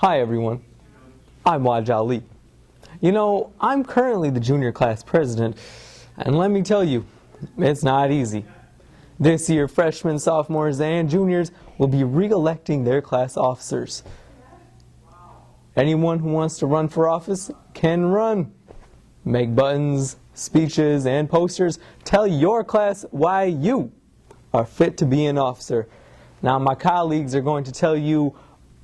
Hi everyone, I'm Waj Ali. You know, I'm currently the junior class president, and let me tell you, it's not easy. This year, freshmen, sophomores, and juniors will be re-electing their class officers. Anyone who wants to run for office can run. Make buttons, speeches, and posters. Tell your class why you are fit to be an officer. Now, my colleagues are going to tell you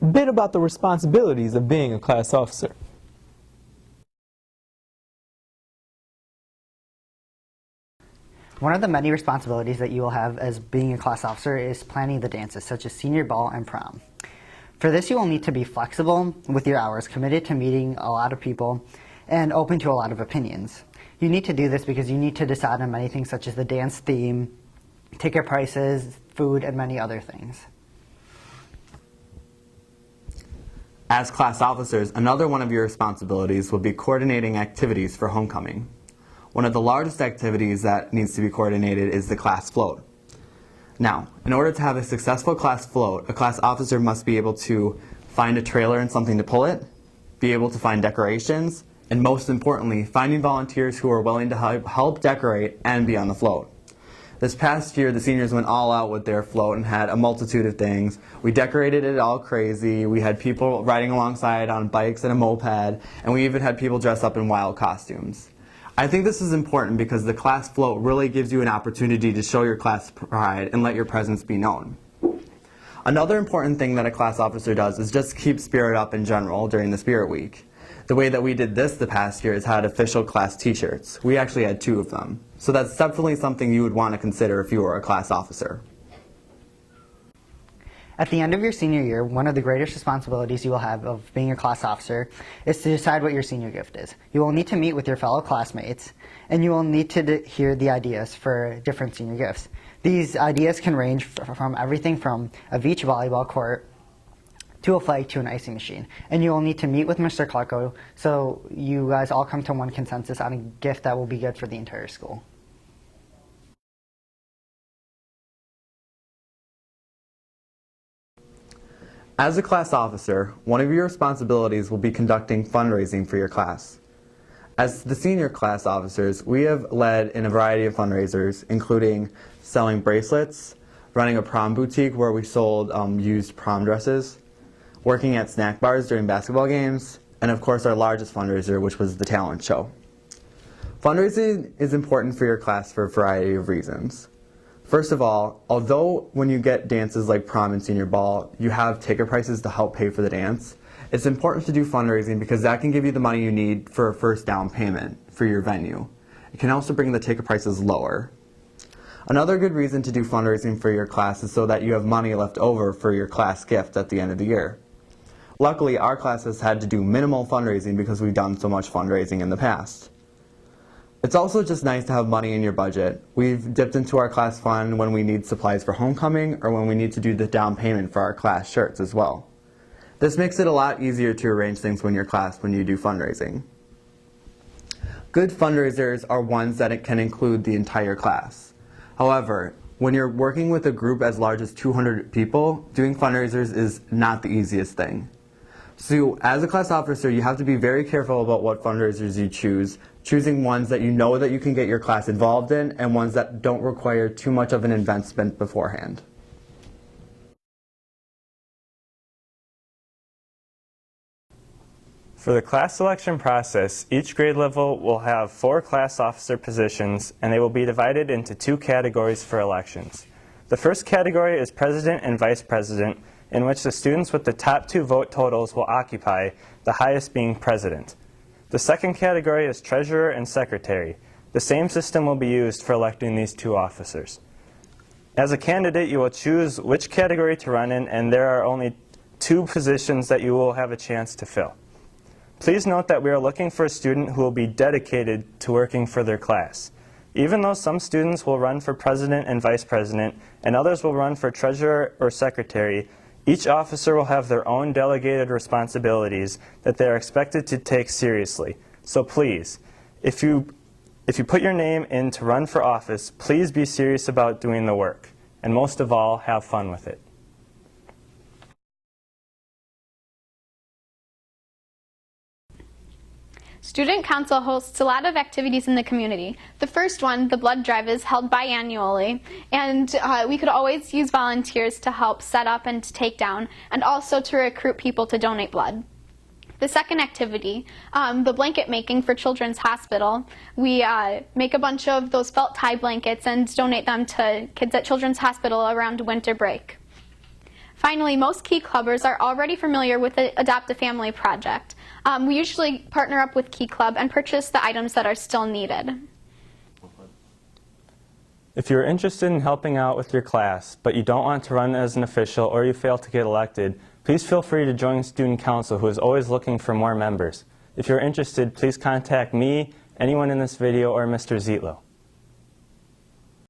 a bit about the responsibilities of being a class officer. One of the many responsibilities that you will have as being a class officer is planning the dances, such as senior ball and prom. For this, you will need to be flexible with your hours, committed to meeting a lot of people, and open to a lot of opinions. You need to do this because you need to decide on many things such as the dance theme, ticket prices, food, and many other things. As class officers, another one of your responsibilities will be coordinating activities for homecoming. One of the largest activities that needs to be coordinated is the class float. Now, in order to have a successful class float, a class officer must be able to find a trailer and something to pull it, be able to find decorations, and most importantly, finding volunteers who are willing to help decorate and be on the float. This past year, the seniors went all out with their float and had a multitude of things. We decorated it all crazy. We had people riding alongside on bikes and a moped, and we even had people dress up in wild costumes. I think this is important because the class float really gives you an opportunity to show your class pride and let your presence be known. Another important thing that a class officer does is just keep spirit up in general during the Spirit Week. The way that we did this the past year is had official class t-shirts. We actually had 2 of them. So that's definitely something you would want to consider if you were a class officer. At the end of your senior year, one of the greatest responsibilities you will have of being a class officer is to decide what your senior gift is. You will need to meet with your fellow classmates, and you will need to hear the ideas for different senior gifts. These ideas can range from everything from a beach volleyball court to a flag to an icing machine. And you will need to meet with Mr. Clarko so you guys all come to one consensus on a gift that will be good for the entire school. As a class officer, one of your responsibilities will be conducting fundraising for your class. As the senior class officers, we have led in a variety of fundraisers, including selling bracelets, running a prom boutique where we sold used prom dresses, working at snack bars during basketball games, and of course our largest fundraiser, which was the talent show. Fundraising is important for your class for a variety of reasons. First of all, although when you get dances like prom and senior ball, you have ticket prices to help pay for the dance, it's important to do fundraising because that can give you the money you need for a first down payment for your venue. It can also bring the ticket prices lower. Another good reason to do fundraising for your class is so that you have money left over for your class gift at the end of the year. Luckily, our class has had to do minimal fundraising because we've done so much fundraising in the past. It's also just nice to have money in your budget. We've dipped into our class fund when we need supplies for homecoming or when we need to do the down payment for our class shirts as well. This makes it a lot easier to arrange things when you do fundraising. Good fundraisers are ones that can include the entire class. However, when you're working with a group as large as 200 people, doing fundraisers is not the easiest thing. So as a class officer, you have to be very careful about what fundraisers you choose, choosing ones that you know that you can get your class involved in and ones that don't require too much of an investment beforehand. For the class selection process, each grade level will have 4 class officer positions, and they will be divided into 2 categories for elections. The first category is president and vice president, in which the students with the top 2 vote totals will occupy, the highest being president. The second category is treasurer and secretary. The same system will be used for electing these 2 officers. As a candidate, you will choose which category to run in, and there are only 2 positions that you will have a chance to fill. Please note that we are looking for a student who will be dedicated to working for their class. Even though some students will run for president and vice president, and others will run for treasurer or secretary, each officer will have their own delegated responsibilities that they are expected to take seriously. So please, if you put your name in to run for office, please be serious about doing the work. And most of all, have fun with it. Student Council hosts a lot of activities in the community. The first one, the blood drive, is held biannually, and we could always use volunteers to help set up and to take down, and also to recruit people to donate blood. The second activity, the blanket making for Children's Hospital. We make a bunch of those felt tie blankets and donate them to kids at Children's Hospital around winter break. Finally, most Key Clubbers are already familiar with the Adopt a Family project. We usually partner up with Key Club and purchase the items that are still needed. If you're interested in helping out with your class, but you don't want to run as an official or you fail to get elected, please feel free to join Student Council, who is always looking for more members. If you're interested, please contact me, anyone in this video, or Mr. Zietlow.